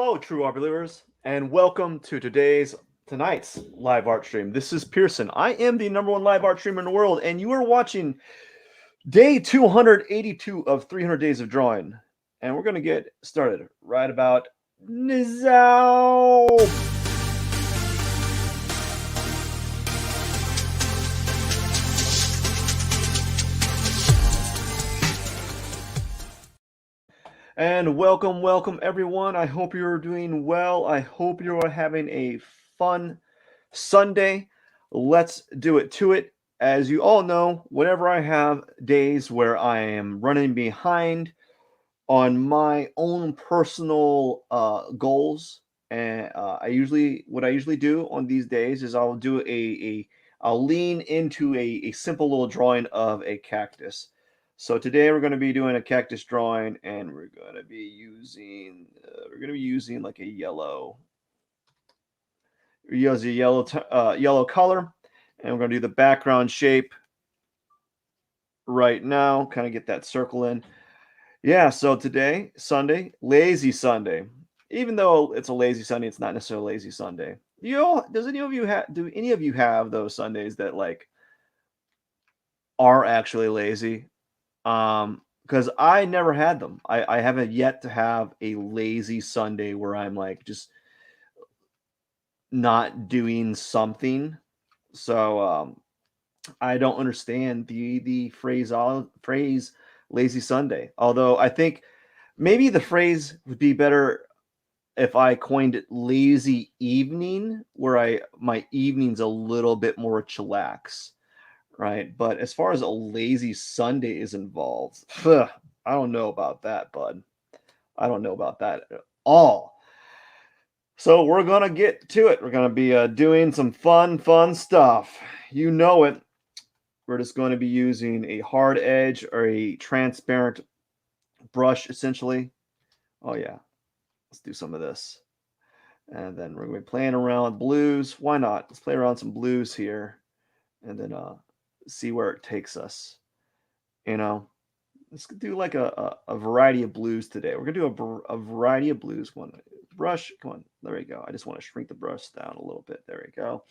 Hello, true art believers, and welcome to tonight's live art stream. This is Pierson. I am the number one live art streamer in the world, and you are watching day 282 of 300 Days of Drawing. And we're going to get started right about now. And welcome everyone. I hope you're doing well. I hope you're having a fun Sunday. Let's do it to it. As you all know, whenever I have days where I am running behind on my own personal goals, and what I usually do on these days is I'll lean into a simple little drawing of a cactus. So today we're going to be doing a cactus drawing, and we're going to be using like a yellow. We use a yellow color, and we're going to do the background shape right now. Kind of get that circle in. Yeah. So today, Sunday, lazy Sunday. Even though it's a lazy Sunday, it's not necessarily a lazy Sunday. Do any of you have those Sundays that like are actually lazy? Because I never had them. I haven't yet to have a lazy Sunday where I'm like just not doing something. So I don't understand the phrase lazy Sunday. Although I think maybe the phrase would be better if I coined it lazy evening, where my evening's a little bit more chillax, right? But as far as a lazy Sunday is involved, I don't know about that, bud. I don't know about that at all. So we're gonna get to it. We're gonna be doing some fun stuff. You know it. We're just going to be using a hard edge or a transparent brush, essentially. Oh yeah, let's do some of this. And then we're going to be playing around with blues. Why not? Let's play around some blues here, and then see where it takes us. You know, let's do like a variety of blues today. We're gonna do a variety of blues. One brush, come on, there we go. I just want to shrink the brush down a little bit. There we go.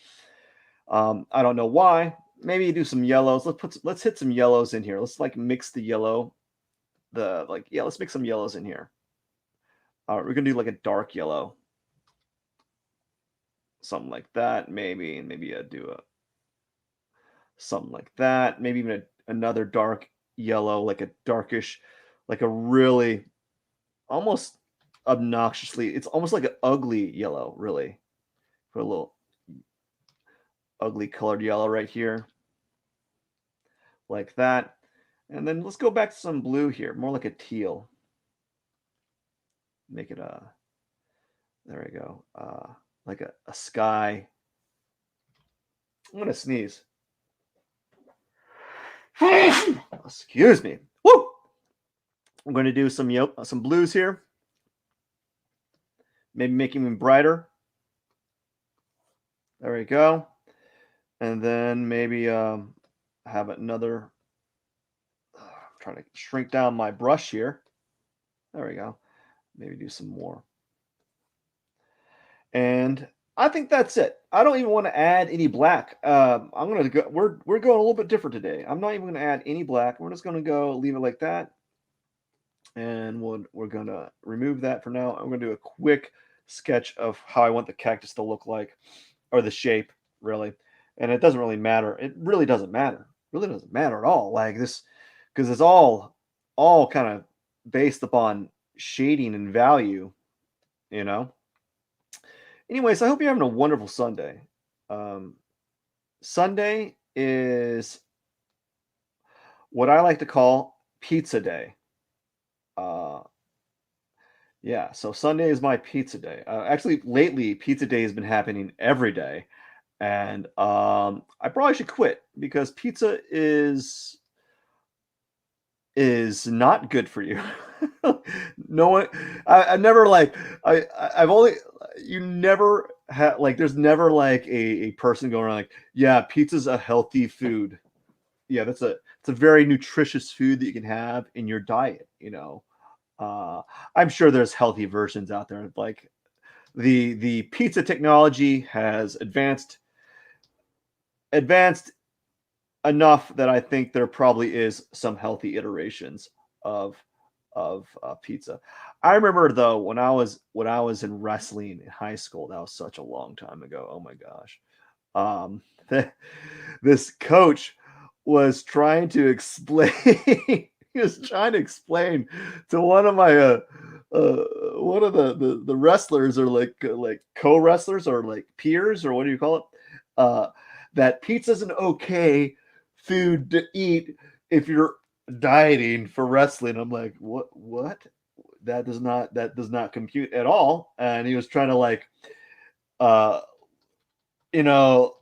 I don't know why. Maybe do some yellows. Let's hit some yellows in here. Let's like mix the yellow. Let's mix some yellows in here. All right, we're gonna do like a dark yellow, something like that. Maybe do a something like that. Maybe even another dark yellow, like a darkish, like a really almost obnoxiously. It's almost like an ugly yellow, really. Put a little ugly colored yellow right here, like that. And then let's go back to some blue here, more like a teal. Make it there we go, like a sky. I'm gonna sneeze. Excuse me. Woo! I'm going to do some blues here. Maybe make them brighter. There we go. And then maybe have another. I'm trying to shrink down my brush here. There we go. Maybe do some more. And I think that's it. I don't even want to add any black. I'm gonna go. We're going a little bit different today. I'm not even going to add any black. We're just going to go leave it like that. And we're going to remove that for now. I'm going to do a quick sketch of how I want the cactus to look like, or the shape, really. And it doesn't really matter. It really doesn't matter. It really doesn't matter at all. Like this, because it's all kind of based upon shading and value, you know. Anyways, I hope you're having a wonderful Sunday. Sunday is what I like to call pizza day. Yeah, so Sunday is my pizza day. Actually, lately, pizza day has been happening every day, and I probably should quit because pizza is not good for you. No one, I've never like I've only you never had like there's never like a person going around like, yeah, pizza's a healthy food. Yeah, it's a very nutritious food that you can have in your diet. I'm sure there's healthy versions out there, like the pizza technology has advanced enough that I think there probably is some healthy iterations of pizza. I remember though when I was in wrestling in high school. That was such a long time ago. Oh my gosh. Um, this coach was trying to explain. He was trying to explain to uh, one of the wrestlers or like co wrestlers or like peers or what do you call it? Uh, that pizza's an okay food to eat if you're dieting for wrestling. I'm like, what? That does not compute at all. And he was trying to like uh you know,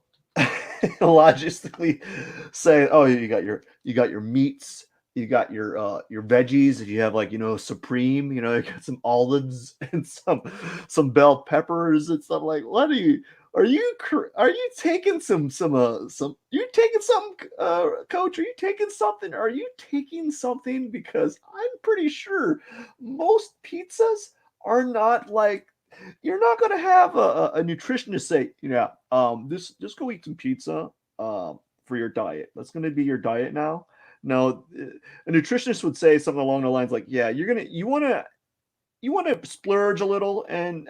logistically say, oh, you got your meats, you got your veggies. If you have like supreme, you got some olives and some bell peppers and stuff. Like, what are you? Are you taking some? You taking something, coach? Are you taking something? Are you taking something? Because I'm pretty sure most pizzas are not like you're not going to have a nutritionist say, this just go eat some pizza for your diet. That's going to be your diet now. No, a nutritionist would say something along the lines like, yeah, you want to splurge a little and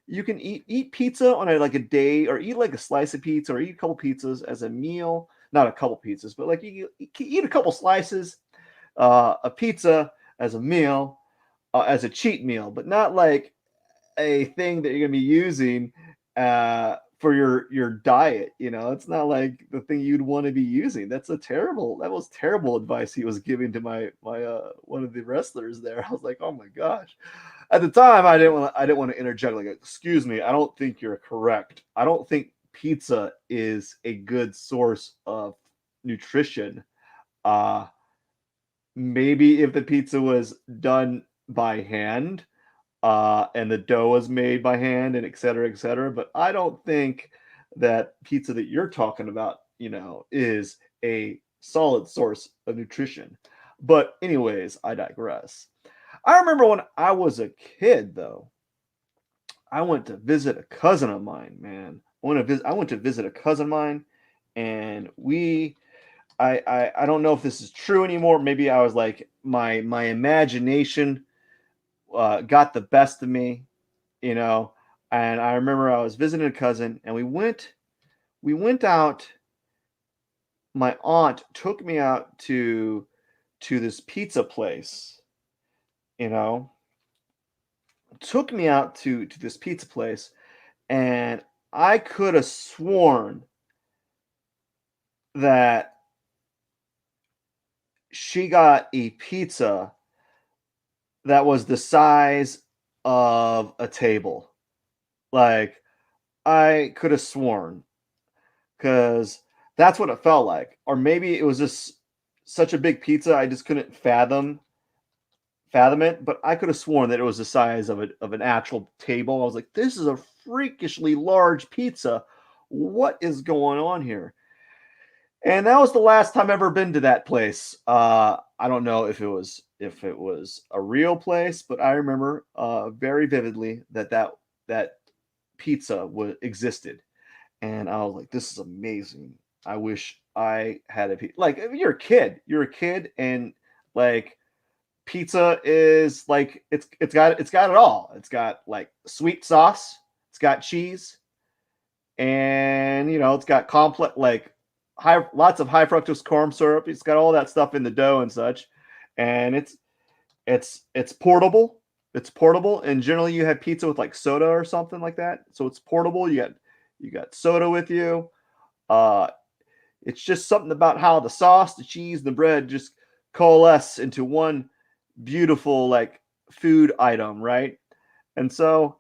you can eat pizza on like a day or eat like a slice of pizza or eat a couple pizzas as a meal. Not a couple pizzas, but like you can eat a couple slices a pizza as a meal, as a cheat meal, but not like a thing that you're going to be using for your diet. It's not like the thing you'd want to be using. That was terrible advice he was giving to my one of the wrestlers there. I was like, oh my gosh. At the time, I didn't want to interject like, excuse me, I don't think you're correct. I don't think pizza is a good source of nutrition. Uh, Maybe if the pizza was done by hand, and the dough was made by hand and et cetera, et cetera. But I don't think that pizza that you're talking about, is a solid source of nutrition. But anyways, I digress. I remember when I was a kid, though, I went to visit a cousin of mine. Man, I went to visit a cousin of mine, and I don't know if this is true anymore. Maybe I was like my imagination got the best of me, you know. And I remember I was visiting a cousin, and we went out. My aunt took me out to this pizza place, you know, took me out to this pizza place, and I could have sworn that she got a pizza that was the size of a table. Like I could have sworn because that's what it felt like. Or maybe it was just such a big pizza I just couldn't fathom it. But I could have sworn that it was the size of an actual table. I was like, this is a freakishly large pizza. What is going on here? And that was the last time I've ever been to that place. I don't know if it was a real place, but I remember very vividly that pizza existed. And I was like, "This is amazing. I wish I had like if you're a kid, and like pizza is like it's got it all. It's got like sweet sauce, it's got cheese, and it's got complex like high lots of high fructose corn syrup. It's got all that stuff in the dough and such, and it's portable. It's portable, and generally you have pizza with like soda or something like that. So it's portable. You got soda with you. Uh, it's just something about how the sauce, the cheese, and the bread just coalesce into one beautiful like food item, right? And so,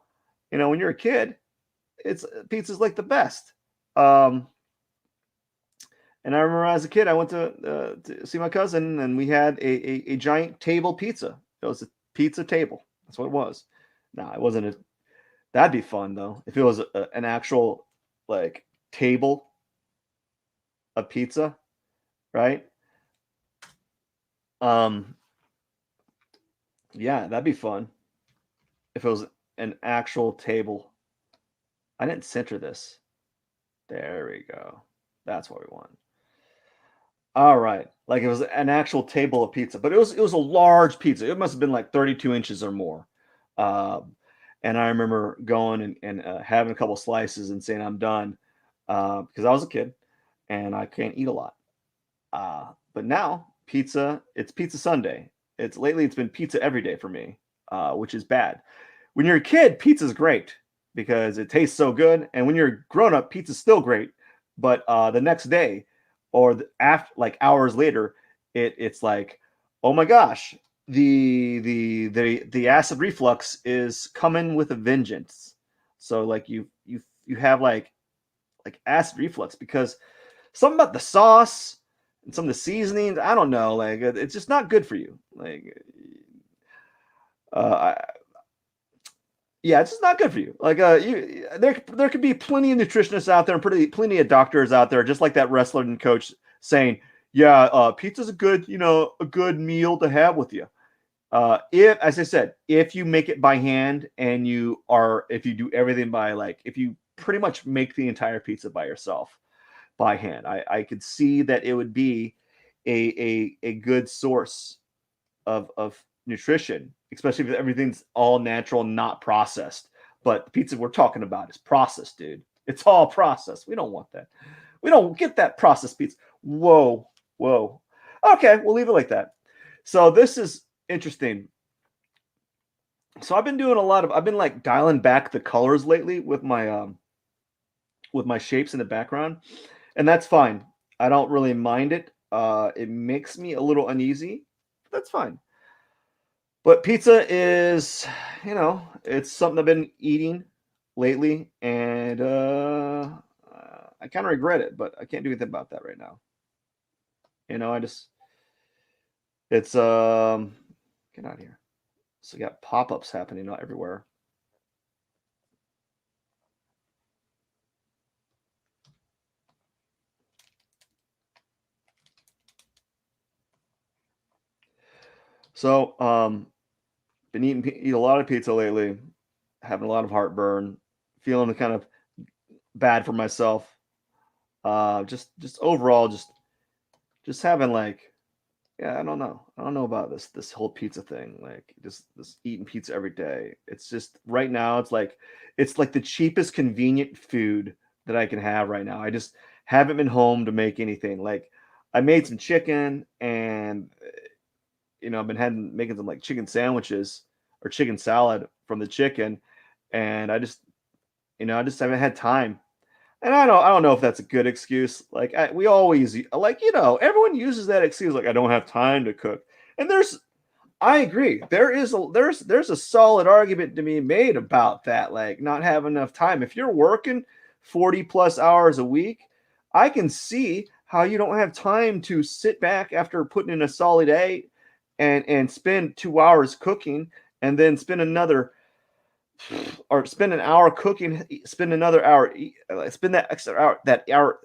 when you're a kid, it's pizza's like the best. Um, and I remember as a kid, I went to see my cousin, and we had a giant table pizza. It was a pizza table. That's what it was. Nah, it wasn't a. That'd be fun though if it was an actual like table of pizza, right? Um, yeah, that'd be fun if it was an actual table I didn't center this. There we go. That's what we want. All right. Like it was an actual table of pizza, but it was a large pizza. It must have been like 32 inches or more. Um, and I remember going and having a couple slices and saying I'm done because I was a kid and I can't eat a lot. But now pizza, it's Pizza Sunday. It's been pizza every day for me, which is bad. When you're a kid, pizza's great because it tastes so good, and when you're a grown up, pizza's still great. But the next day, or after like hours later, it's like, oh my gosh, the acid reflux is coming with a vengeance. So like you have like acid reflux because something about the sauce and some of the seasonings. I don't know. Like it's just not good for you. Like, I, yeah, it's just not good for you. Like, there could be plenty of nutritionists out there and plenty of doctors out there, just like that wrestler and coach saying, yeah, pizza's a good meal to have with you. If, as I said, if you make it by hand and if you do everything by if you pretty much make the entire pizza by yourself by hand. I could see that it would be a good source of nutrition, especially if everything's all natural, not processed. But the pizza we're talking about is processed, dude. It's all processed. We don't want that. We don't get that processed pizza. Whoa, whoa. Okay, we'll leave it like that. So this is interesting. So I've been like dialing back the colors lately with my shapes in the background, and that's fine. I don't really mind it. It makes me a little uneasy. But that's fine. But pizza is, it's something I've been eating lately, and I kind of regret it, but I can't do anything about that right now. I just it's get out of here. So you got pop-ups happening everywhere. So been eat a lot of pizza lately, having a lot of heartburn, feeling kind of bad for myself. Just overall, just having yeah, I don't know. I don't know about this whole pizza thing. Like just this eating pizza every day. It's just right now. It's like the cheapest convenient food that I can have right now. I just haven't been home to make anything. Like I made some chicken and I've been making some like chicken sandwiches or chicken salad from the chicken, and I just haven't had time. And I don't know if that's a good excuse. Like we always everyone uses that excuse like I don't have time to cook. And I agree. There's a solid argument to be made about that, like not having enough time. If you're working 40 plus hours a week, I can see how you don't have time to sit back after putting in a solid day and spend 2 hours cooking and then spend an hour cooking, spend another hour, spend that extra hour,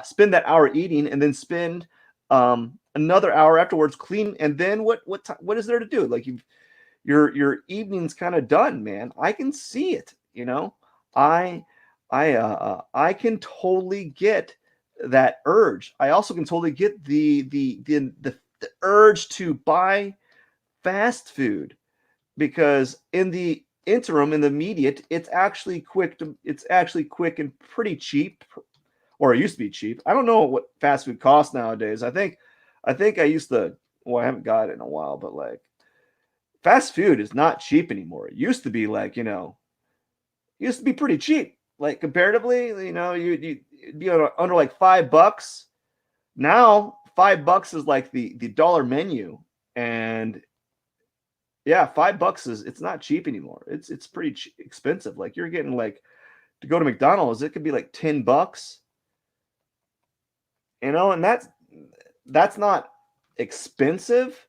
spend that hour eating, and then spend another hour afterwards clean. And then what is there to do? Like your evening's kind of done, man. I can see it. I I can totally get that urge. I also can totally get the urge to buy fast food because in the interim, in the immediate, it's actually quick and pretty cheap, or it used to be cheap. I don't know what fast food costs nowadays. I think I used to. Well, I haven't got it in a while, but like fast food is not cheap anymore. It used to be used to be pretty cheap. Like comparatively, you'd be under like $5. Now $5 is like the dollar menu, and yeah, $5 it's not cheap anymore. It's pretty expensive. Like you're getting like to go to McDonald's, it could be like $10, and that's not expensive.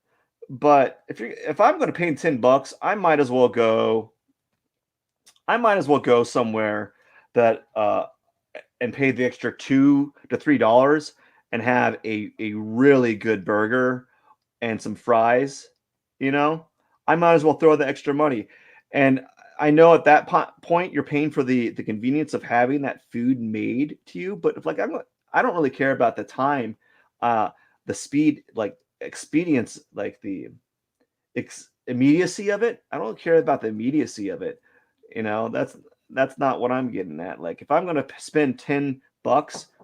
But if I'm going to pay $10, I might as well go somewhere that and pay the extra $2 to $3 and have a really good burger and some fries. You know, I might as well throw the extra money. And I know at that point you're paying for the convenience of having that food made to you, but if like I don't really care about the time, uh, the speed, like expedience, like the immediacy of it. I don't care about the immediacy of it. That's not what I'm getting at. Like if I'm gonna spend $10,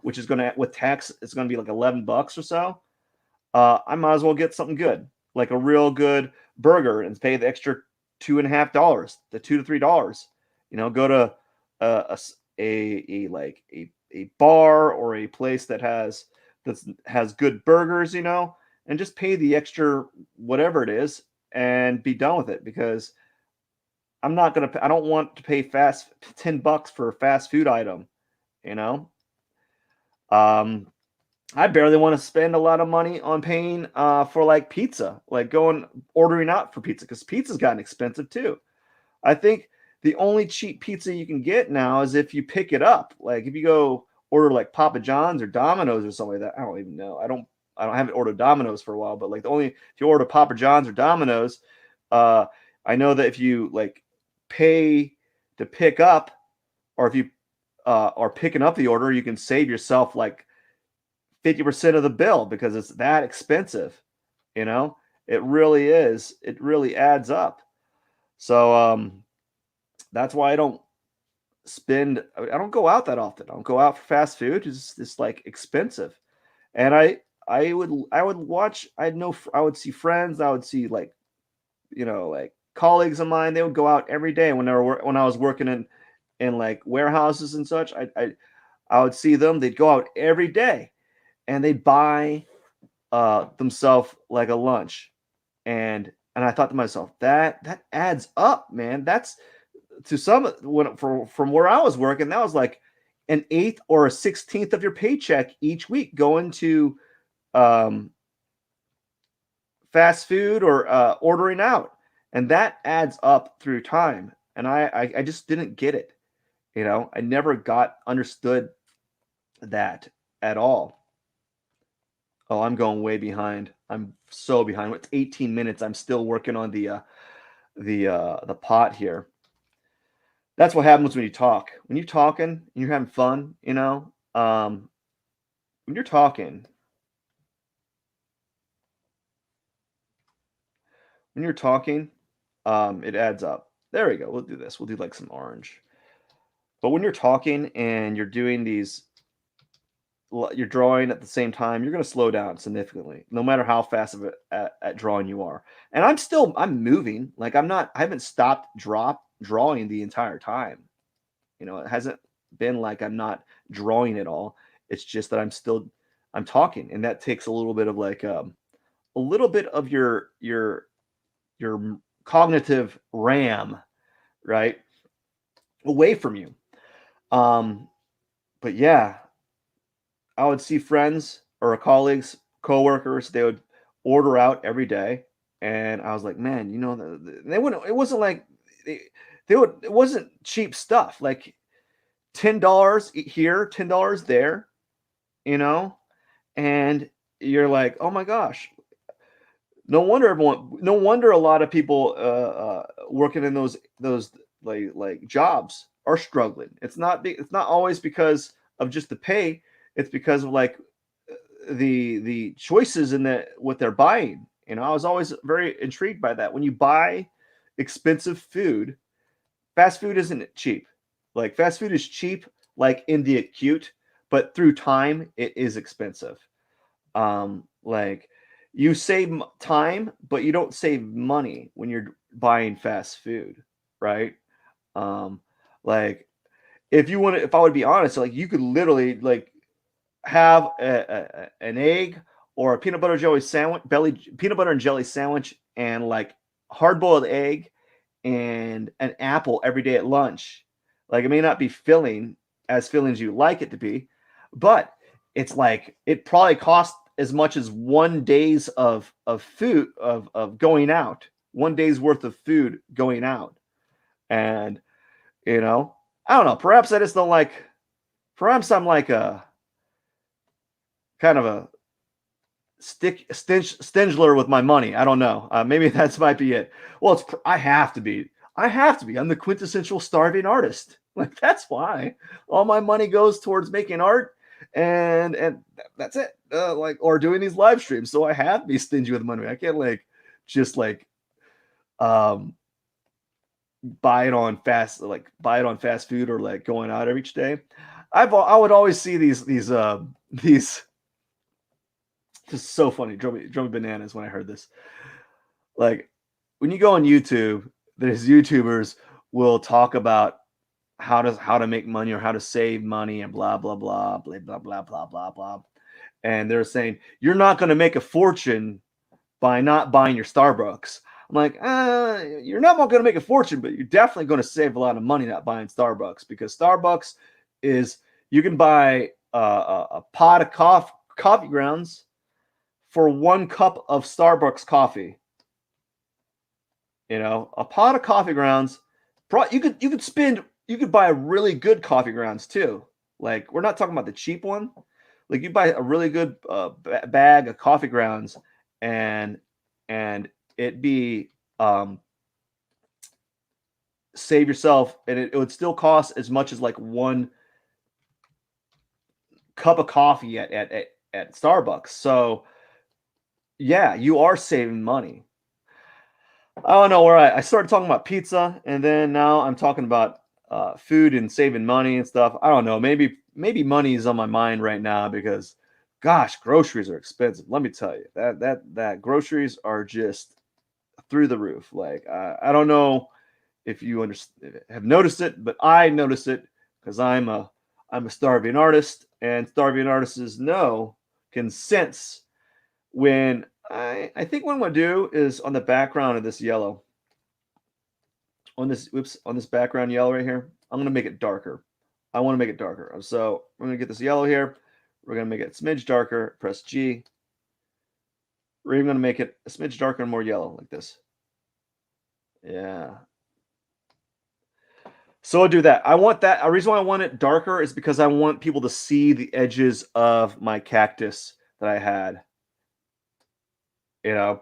which is gonna with tax, it's gonna be like $11 or so. I might as well get something good, like a real good burger, and pay the extra $2.50, the $2 to $3. Go to a bar or a place that has good burgers, and just pay the extra whatever it is and be done with it because I don't want to pay fast $10 for a fast food item, you know. Um, I barely want to spend a lot of money on paying for like pizza, like going ordering out for pizza because pizza's gotten expensive too. I think the only cheap pizza you can get now is if you pick it up. Like if you go order like Papa John's or Domino's or something like that. I don't even know. I haven't ordered Domino's for a while, but like if you order Papa John's or Domino's, uh, I know that if you like pay to pick up, or if you are picking up the order, you can save yourself like 50% of the bill because it's that expensive. You know, it really is. It really adds up. So that's why I don't go out that often. I don't go out for fast food. It's like expensive. And I would watch, I would see friends, I would see like, like colleagues of mine, they would go out every day when I was working in like warehouses and such. I would see them, they'd go out every day and they'd buy themselves like a lunch. And I thought to myself, that adds up, man. That's to some from where I was working, that was like an eighth or a 16th of your paycheck each week going to um, fast food or ordering out, and that adds up through time. And I just didn't get it. I never got understood that at all. Oh, I'm going way behind. I'm so behind. It's 18 minutes. I'm still working on the pot here. That's what happens when you talk. When you're talking and you're having fun, when you're talking, it adds up. There we go. We'll do this. We'll do like some orange. But when you're talking and you're doing you're drawing at the same time, you're going to slow down significantly, no matter how fast of at drawing you are. And I'm moving. Like I haven't stopped drawing the entire time. It hasn't been like I'm not drawing at all. It's just that I'm talking, and that takes a little bit of like a little bit of your cognitive RAM, right, away from you. Um, but yeah, I would see friends or colleagues, coworkers. They would order out every day, and I was like, man, they wouldn't. It wasn't like they would. It wasn't cheap stuff. Like $10 here, $10 there, you know, and you're like, oh my gosh, no wonder a lot of people working in those like jobs are struggling. It's not always because of just the pay. It's because of like the choices in what they're buying. I was always very intrigued by that. When you buy expensive food, fast food isn't cheap. Like fast food is cheap, like in the acute, but through time, it is expensive. Like you save time, but you don't save money when you're buying fast food, right? Um, like if I would be honest, like you could literally like have an egg or a peanut butter and jelly sandwich, and like hard boiled egg and an apple every day at lunch. Like it may not be filling as you like it to be, but it's like it probably costs as much as 1 day's of food of going out, 1 day's worth of food going out. And I don't know. Perhaps I just don't like. Perhaps I'm like a kind of a stingler with my money. I don't know. Maybe that's might be it. Well, I have to be. I have to be. I'm the quintessential starving artist. Like that's why all my money goes towards making art, and that's it. Like or doing these live streams. So I have to be stingy with money. I can't like just like um buy it on fast food or like going out every each day. I would always see these. This is so funny. Drove me bananas when I heard this. Like when you go on YouTube, there's YouTubers will talk about how to make money or how to save money and blah blah blah blah blah blah blah blah blah. And they're saying you're not going to make a fortune by not buying your Starbucks. I'm like, you're not going to make a fortune, but you're definitely going to save a lot of money not buying Starbucks because Starbucks is you can buy a pot of coffee grounds for 1 cup of Starbucks coffee. You know, a pot of coffee grounds. You could buy a really good coffee grounds too. Like we're not talking about the cheap one. Like you buy a really good bag of coffee grounds, and it be save yourself, and it would still cost as much as like 1 cup of coffee at Starbucks. So yeah, you are saving money. I don't know where I started talking about pizza, and then now I'm talking about food and saving money and stuff. I don't know. Maybe money is on my mind right now because, gosh, groceries are expensive. Let me tell you that groceries are just through the roof. Like I don't know if you have noticed it, but I notice it because I'm a starving artist, and starving artists can sense when I think what I'm gonna do is on the background of this yellow, on this background yellow right here, I'm gonna make it darker. I want to make it darker. So we're gonna get this yellow here. We're gonna make it a smidge darker. Press G. We're even gonna make it a smidge darker and more yellow like this. Yeah. So I'll do that. I want that. The reason why I want it darker is because I want people to see the edges of my cactus that I had. You know,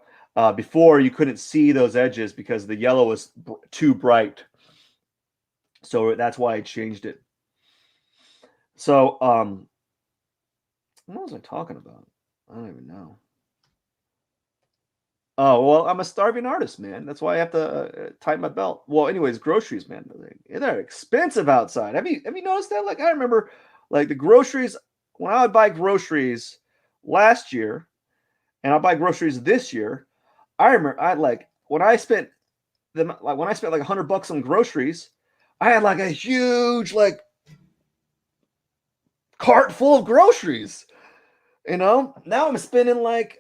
before you couldn't see those edges because the yellow was too bright. So that's why I changed it. So, what was I talking about? I don't even know. Oh, well, I'm a starving artist, man. That's why I have to tighten my belt. Well, anyways, groceries, man. They're expensive outside. Have you noticed that? Like, I remember, like the groceries when I would buy groceries last year, and I'll buy groceries this year. I remember I like when I spent when I spent like $100 on groceries, I had like a huge like cart full of groceries. You know, now I'm spending like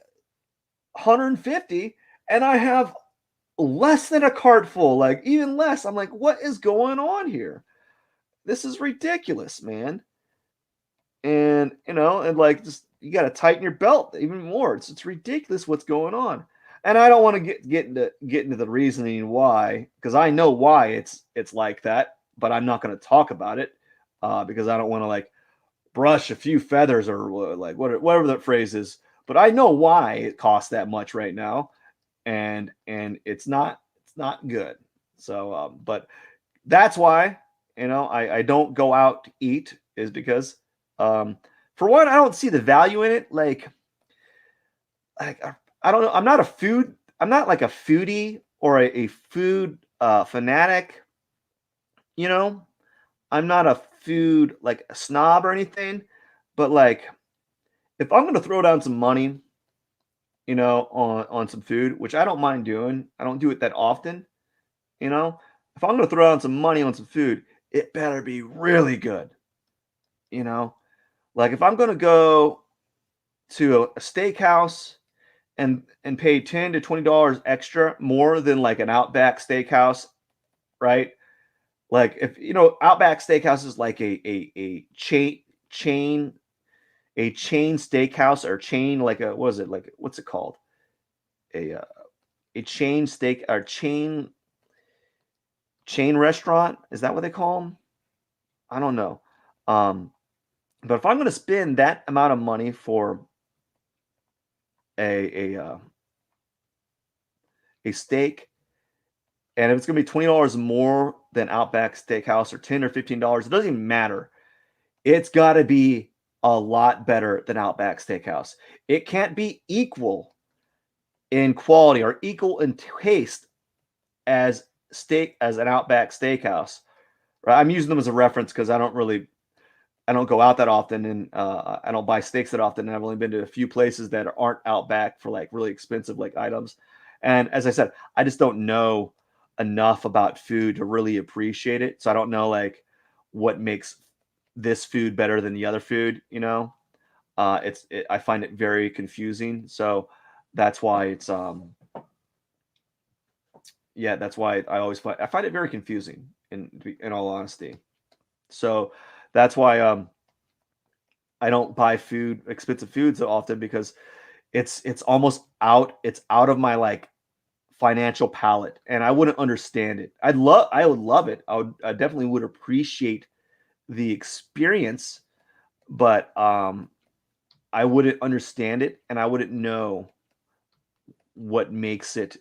150 and I have less than a cart full, like even less. I'm like, what is going on here? This is ridiculous, man. And and like just you got to tighten your belt even more. It's ridiculous what's going on. And I don't want to get into the reasoning why, because I know why it's like that, but I'm not going to talk about it because I don't want to like brush a few feathers or like whatever that phrase is. But I know why it costs that much right now, and it's not good. So, but that's why I don't go out to eat is because for one I don't see the value in it. Like I don't know. I'm not like a foodie or a food fanatic. You know, I'm not a food like a snob or anything. But like if I'm gonna throw down some money, on some food, which I don't mind doing. I don't do it that often, you know. If I'm gonna throw down some money on some food, it better be really good, you know. Like if I'm gonna go to a steakhouse and pay $10 to $20 extra more than like an Outback Steakhouse, right? Like if Outback Steakhouse is like a chain a chain steakhouse or chain like a what is it like what's it called a chain steak or chain restaurant, is that what they call them? I don't know. Um, but if I'm going to spend that amount of money for a a uh, a steak And if it's gonna be $20 more than Outback Steakhouse or 10 or $15, it doesn't even matter. It's gotta be a lot better than Outback Steakhouse. It can't be equal in quality or equal in taste as an Outback Steakhouse. Right? I'm using them as a reference because I don't go out that often and I don't buy steaks that often. And I've only been to a few places that aren't Outback for like really expensive like items. And as I said, I just don't know enough about food to really appreciate it. So I don't know like what makes this food better than the other food. I find it very confusing. So that's why that's why I find it very confusing in all honesty. So that's why I don't buy expensive food so often because it's out of my like financial palette and I wouldn't understand it. I would love it. I definitely would appreciate the experience, but I wouldn't understand it and I wouldn't know what makes it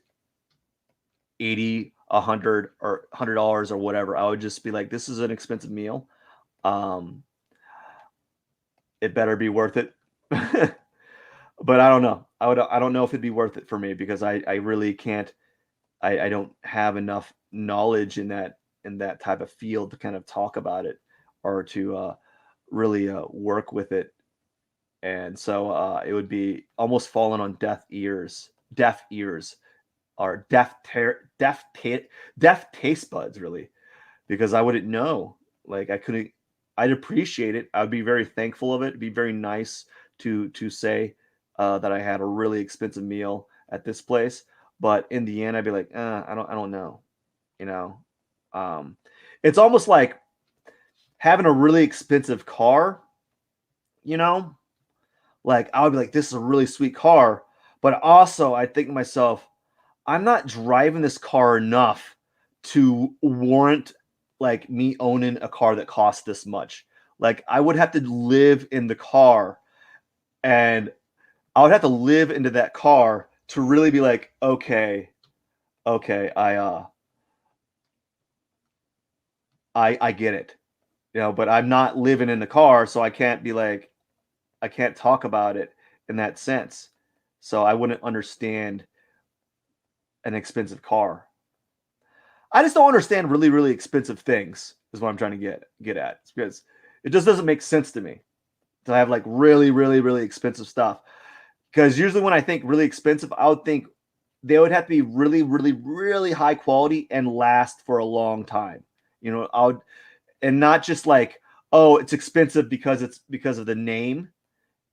80, 100 or $100 or whatever. I would just be like, this is an expensive meal. Um, it better be worth it. But I don't know. I don't know if it'd be worth it for me because I really can't. I don't have enough knowledge in that type of field to kind of talk about it or to really work with it. And so it would be almost falling on deaf ears, or deaf taste buds, really, because I wouldn't know. Like I couldn't. I'd appreciate it. I'd be very thankful of it. It'd be very nice to say that I had a really expensive meal at this place. But in the end, I'd be like, I don't know. You know, um, it's almost like having a really expensive car. You know, like I would be like, this is a really sweet car, but also I think to myself, I'm not driving this car enough to warrant like me owning a car that costs this much. Like I would have to live in the car and I would have to live into that car to really be like, okay, I get it. But I'm not living in the car, so I can't be like I can't talk about it in that sense. So I wouldn't understand an expensive car. I just don't understand really, really expensive things is what I'm trying to get at. It's because it just doesn't make sense to me to have like really, really, really expensive stuff. Because usually when I think really expensive, I would think they would have to be really, really, really high quality and last for a long time. I would, and not just like, oh, it's expensive because it's because of the name.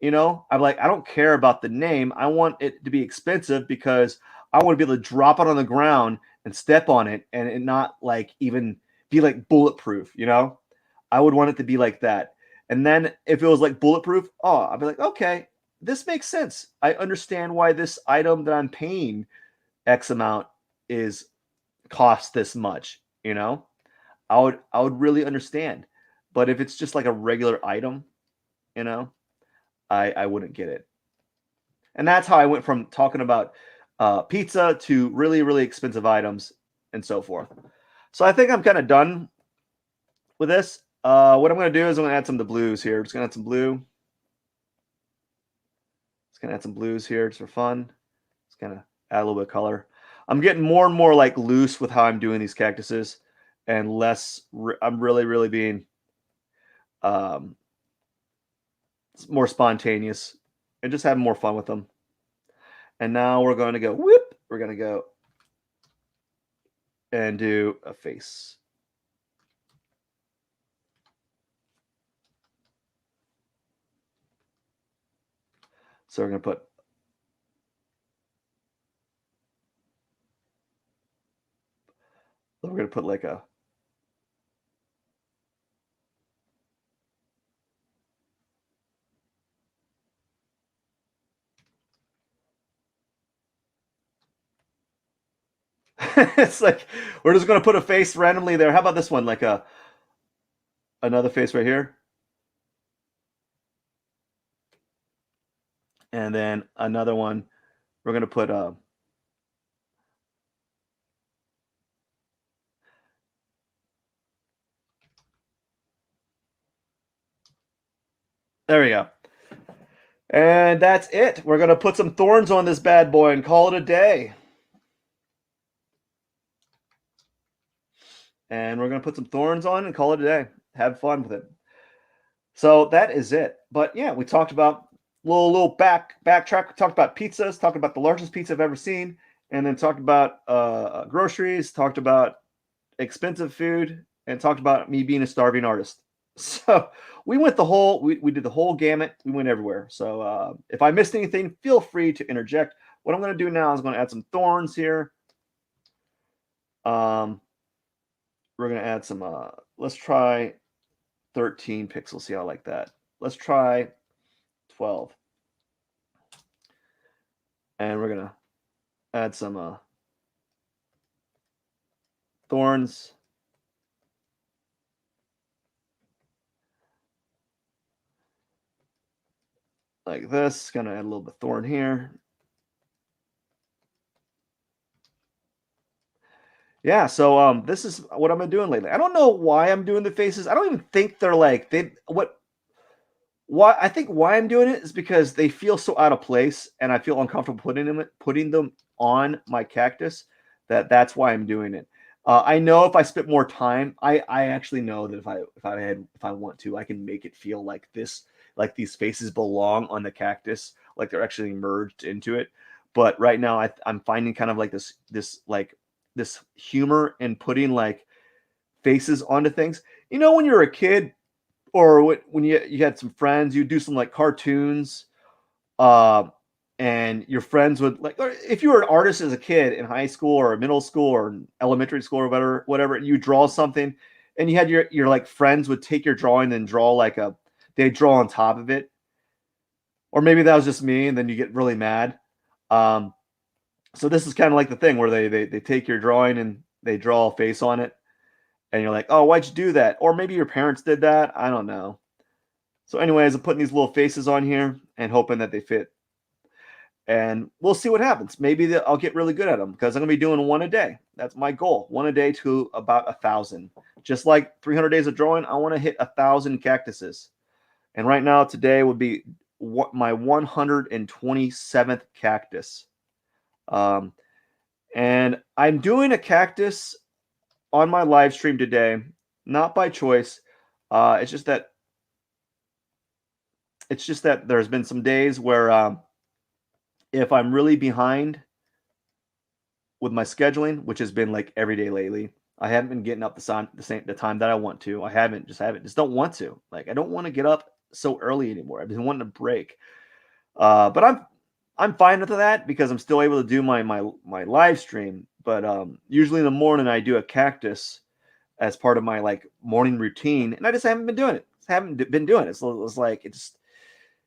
I'm like, I don't care about the name. I want it to be expensive because I want to be able to drop it on the ground and step on it and it not like even be like bulletproof. I would want it to be like that. And then if it was like bulletproof, oh, I'd be like, okay, this makes sense. I understand why this item that I'm paying X amount is cost this much, I would really understand. But if it's just like a regular item, you know, I wouldn't get it. And that's how I went from talking about pizza to really, really expensive items and so forth. So I think I'm kind of done with this. What I'm going to do is I'm going to add some of the blues here. Just going to add some blue. Just going to add some blues here just for fun. Just kind of add a little bit of color. I'm getting more and more like loose with how I'm doing these cactuses and less. I'm really, really being um, more spontaneous and just having more fun with them. And now we're going to go whoop. We're going to go and do a face. So we're gonna put like a it's like we're just gonna put a face randomly there. How about this one? Like another face right here. And then another one. We're gonna put There we go. And that's it. We're going to put some thorns on this bad boy and call it a day. And we're going to put some thorns on and call it a day. Have fun with it. So that is it. But yeah, we talked about little backtrack. We talked about pizzas, talked about the largest pizza I've ever seen, and then talked about groceries, talked about expensive food, and talked about me being a starving artist. So we went we did the whole gamut. We went everywhere. So if I missed anything, feel free to interject. What I'm going to do now is going to add some thorns here. We're going to add some, let's try 13 pixels. See how I like that. Let's try 12. And we're going to add some thorns. Like this. Going to add a little bit of thorn here. Yeah, so this is what I've been doing lately. I don't know why I'm doing the faces. I don't even think they're like why I think why I'm doing it is because they feel so out of place and I feel uncomfortable putting them on my cactus that's why I'm doing it. I know if I spent more time, I actually know that if I want to, I can make it feel like these faces belong on the cactus, like they're actually merged into it. But right now I'm finding kind of like this humor in putting like faces onto things. You know, when you're a kid or when you had some friends, you do some like cartoons, uh, and your friends would like, or if you were an artist as a kid in high school or middle school or elementary school or whatever, you draw something, and you had your like friends would take your drawing and draw like they draw on top of it, or maybe that was just me, and then you get really mad. Um, so this is kind of like the thing where they take your drawing and they draw a face on it, and you're like, oh, why'd you do that? Or maybe your parents did that. I don't know. So, anyways, I'm putting these little faces on here and hoping that they fit. And we'll see what happens. Maybe I'll get really good at them because I'm going to be doing one a day. That's my goal. One a day to about 1,000. Just like 300 days of drawing, I want to hit 1,000 cactuses. And right now, today would be my 127th cactus. Um, and I'm doing a cactus on my live stream today, not by choice. It's just that there's been some days where if I'm really behind with my scheduling, which has been like every day lately, I haven't been getting up the time that I want to. I haven't just don't want to. Like I don't want to get up so early anymore. I've been wanting to break. But I'm fine with that because I'm still able to do my live stream. But usually in the morning I do a cactus as part of my like morning routine, and I just haven't been doing it. Haven't been doing it. So it's like it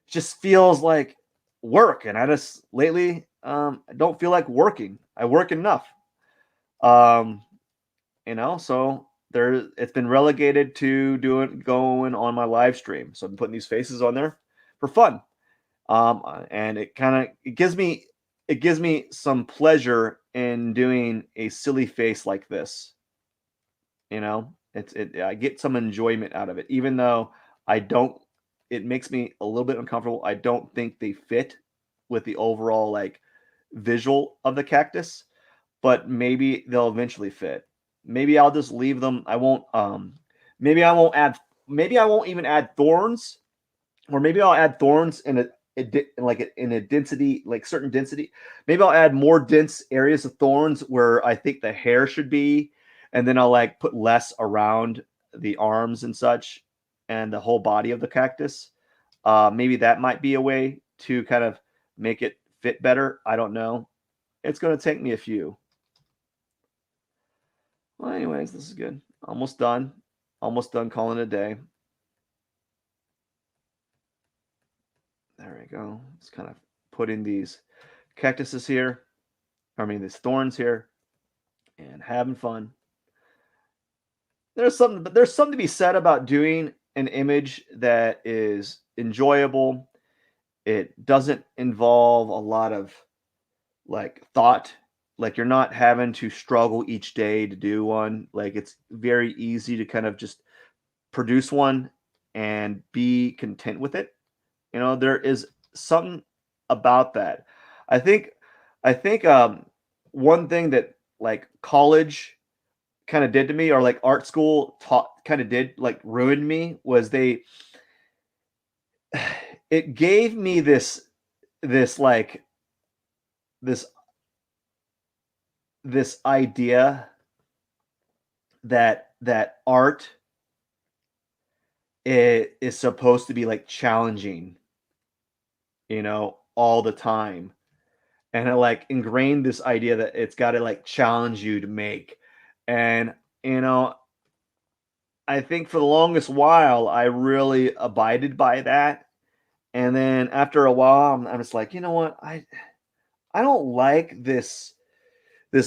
just feels like work, and I just lately I don't feel like working. I work enough, um, So it's been relegated to going on my live stream. So I'm putting these faces on there for fun, and it gives me some pleasure in doing a silly face like this. I get some enjoyment out of it, even though I don't. It makes me a little bit uncomfortable. I don't think they fit with the overall like visual of the cactus, but maybe they'll eventually fit. Maybe I'll just leave them. I won't. Maybe I won't add. Maybe I won't even add thorns, or maybe I'll add thorns in a density, like certain density. Maybe I'll add more dense areas of thorns where I think the hair should be, and then I'll like put less around the arms and such, and the whole body of the cactus. Maybe that might be a way to kind of make it fit better. I don't know. It's going to take me a few. Well, anyways, this is good. Almost done. Almost done calling it a day. There we go. Just kind of putting these cactuses here. These thorns here, and having fun. There's something to be said about doing an image that is enjoyable. It doesn't involve a lot of like thought. Like you're not having to struggle each day to do one. Like it's very easy to kind of just produce one and be content with it. There is something about that. I think I think one thing that like college kind of did to me, or like art school taught kind of did like ruined me, was they it gave me this like this this idea that art is supposed to be like challenging, all the time. And it like ingrained this idea that it's got to like challenge you to make. And you know, I think for the longest while I really abided by that. And then after a while, I'm just like, you know what? I don't like this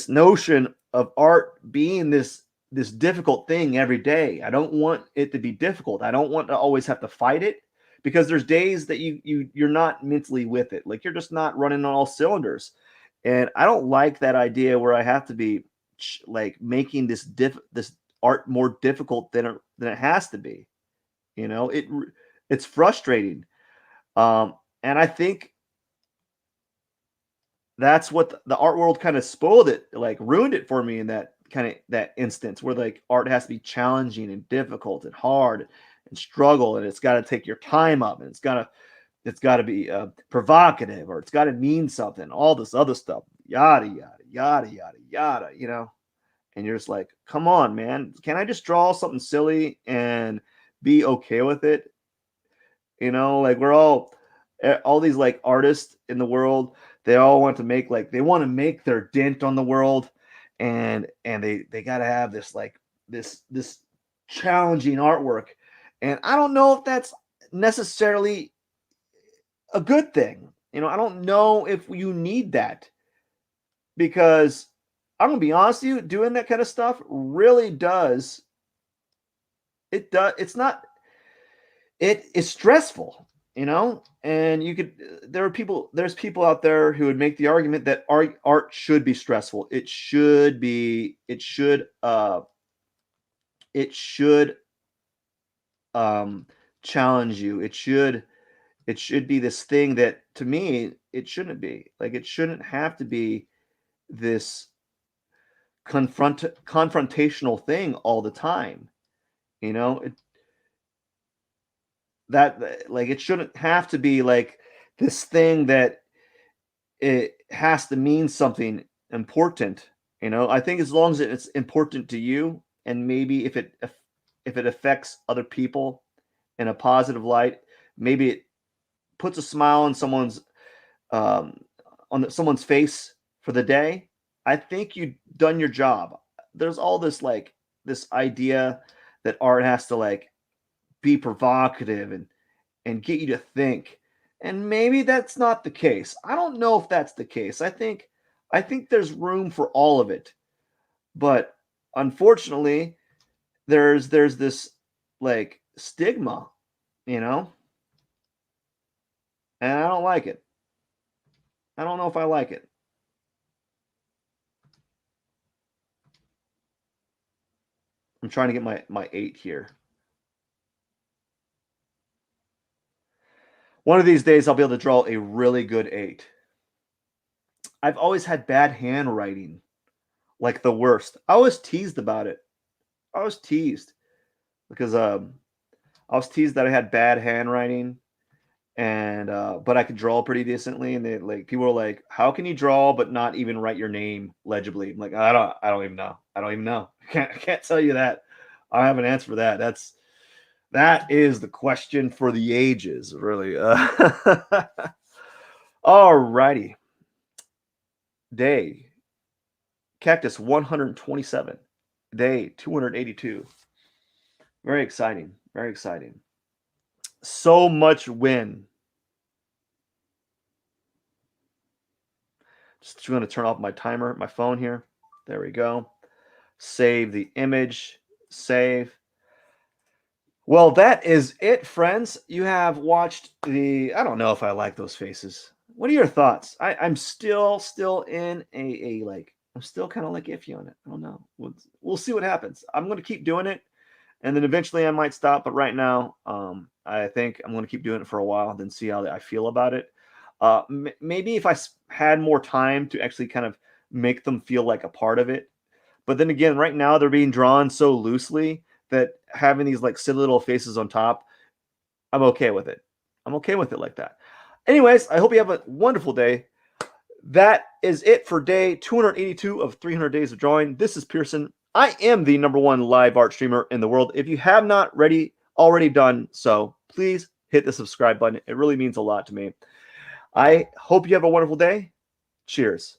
notion of art being this difficult thing every day. I don't want it to be difficult. I don't want to always have to fight it, because there's days that you're not mentally with it. Like you're just not running on all cylinders. And I don't like that idea where I have to be like making this art more difficult than it has to be. It's frustrating. And I think that's what the art world kind of spoiled it, like ruined it for me in that instance where like art has to be challenging and difficult and hard and struggle, and it's got to take your time up, and it's got to be provocative, or it's got to mean something, all this other stuff, yada yada yada yada yada. And you're just like, come on, man, can I just draw something silly and be okay with it? Like we're all these like artists in the world, they all want to make like they want to make their dent on the world, and they got to have this like this challenging artwork. And I don't know if that's necessarily a good thing. I don't know if you need that, because I'm going to be honest with you, doing that kind of stuff really does it's not it is stressful, and there's people out there who would make the argument that art should be stressful. It should challenge you. It should be this thing that, to me, it shouldn't be. Like it shouldn't have to be this confrontational thing all the time. It that like it shouldn't have to be like this thing that it has to mean something important. I think as long as it's important to you, and maybe if it affects other people in a positive light, maybe it puts a smile um, on someone's face for the day, I think you've done your job. There's all this idea that art has to like be provocative and get you to think. And maybe that's not the case. I don't know if that's the case. I think there's room for all of it. But unfortunately, there's this like stigma, you know? And I don't like it. I don't know if I like it. I'm trying to get my 8 here. One of these days I'll be able to draw a really good 8. I've always had bad handwriting, like the worst. I was teased about it. I was teased because I was teased that I had bad handwriting, and but I could draw pretty decently, and they like people were like, "How can you draw but not even write your name legibly?" I'm like, I don't even know. I don't even know. I can't tell you that. I have an answer for that. That is the question for the ages, really. All righty. Day Cactus 127. Day 282. Very exciting. Very exciting. So much win. Just going to turn off my timer, my phone here. There we go. Save the image. Save. Well, that is it, friends. You have watched I don't know if I like those faces. What are your thoughts? I'm still in I'm still kind of like iffy on it. I don't know. We'll see what happens. I'm going to keep doing it. and then eventually I might stop. But right now, I think I'm going to keep doing it for a while, then see how I feel about it. Maybe if I had more time to actually kind of make them feel like a part of it. But then again, right now they're being drawn so loosely that having these like silly little faces on top, I'm okay with it. I'm okay with it like that. Anyways, I hope you have a wonderful day. That is it for day 282 of 300 Days of Drawing. This is Pierson. I am the #1 live art streamer in the world. If you have not already done so, please hit the subscribe button. It really means a lot to me. I hope you have a wonderful day. Cheers.